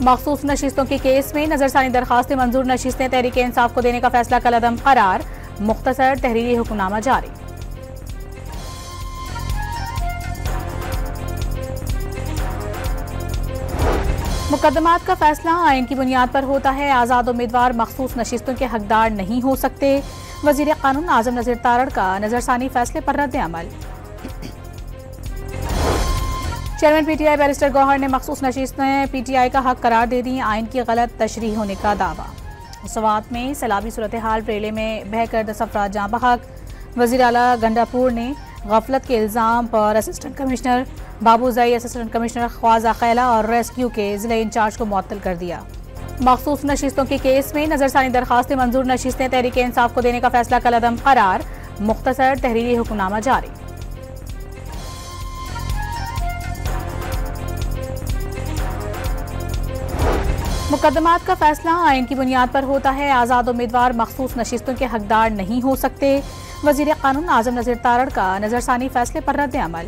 मखसूस नशिस्तों के केस में नजरसानी दरखास्तें मंजूर नशिस्तें तहरीक इंसाफ को देने का फैसला कलअदम करार। मुख्तसर तहरीरी हुक्मनामा जारी। मुकदमात का फैसला आइन की बुनियाद पर होता है। आज़ाद उम्मीदवार मखसूस नशिस्तों के हकदार नहीं हो सकते। वजीर कानून आजम नज़ीर तारड़ का नजरसानी फैसले पर रद्द अमल। चेयरमैन पीटीआई बैरिस्टर गौहर ने मखसूस नशिस्तें पीटीआई का हक करार दे दी। आइन की गलत तशरीह होने का दावा। सवात में सैलाबी सूरत हाल प्रेले में बहकर 10 अफराद जाँ बहक। वज़ीर आला गंडापुर ने गफलत के इल्ज़ाम पर assistant commissioner Babuzai, assistant commissioner Khwaja Khaila और रेस्क्यू के जिले इंचार्ज को मुअत्तल कर दिया। मखसूस नशिस्तों के केस में नजरसानी दरखास्तें मंजूर नशिस्तें तहरीक इंसाफ को देने का फैसला कलअदम करार। मुख्तसर तहरीरी हुक्मनामा जारी। मुकदमात का फैसला आइन की बुनियाद पर होता है। आज़ाद उम्मीदवार मखसूस नशिस्तों के हकदार नहीं हो सकते। वजीर कानून आजम नज़ीर तारड़ का नजरसानी फैसले पर रद्द अमल।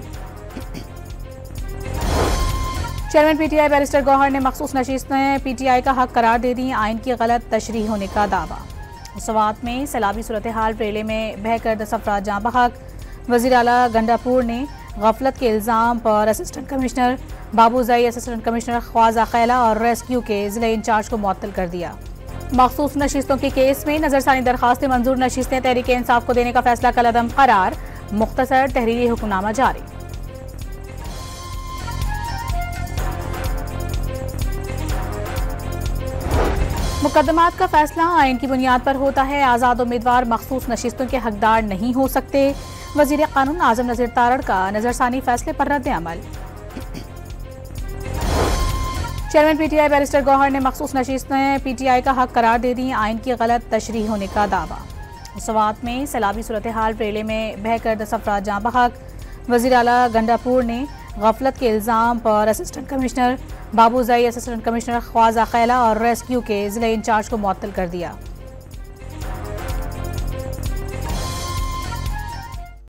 चेयरमैन पीटीआई बैरिस्टर गौहर ने मखसूस नशिस्तें पीटीआई का हक करार दे दी। आइन की गलत तशरीह होने का दावा। सवात में सैलाबी सूरत हाल प्रेले में बहकर 10 अफराद जाँ बहक। वज़ीर आला गंडापुर ने गफलत के इल्ज़ाम पर assistant commissioner Babuzai, assistant commissioner Khwaja Khaila और रेस्क्यू के जिले इंचार्ज को मुअत्तल कर दिया। मखसूस नशिस्तों के केस में नजरसानी दरखास्तें मंजूर नशिस्तें तहरीक इंसाफ को देने का फैसला कलअदम करार। मुख्तसर तहरीरी हुक्मनामा जारी। मुकदमात का फैसला आइन की बुनियाद पर होता है। आज़ाद उम्मीदवार मखसूस नशिस्तों के हकदार नहीं हो सकते। वजीर कानून आजम नज़ीर तारड़ का नजरसानी फैसले पर रद्द अमल। चेयरमैन पीटीआई बैरिस्टर गौहर ने मखसूस नशिस्तें पीटीआई का हक करार दे दी। आइन की गलत तशरीह होने का दावा। सवात में सैलाबी सूरत हाल प्रेले में बहकर 10 अफराद जाँ बहक। वज़ीर आला गंडापुर ने गफलत के इल्ज़ाम पर assistant commissioner Babuzai, assistant commissioner Khwaja Khaila और रेस्क्यू के जिले इंचार्ज को मुअत्तल कर दिया।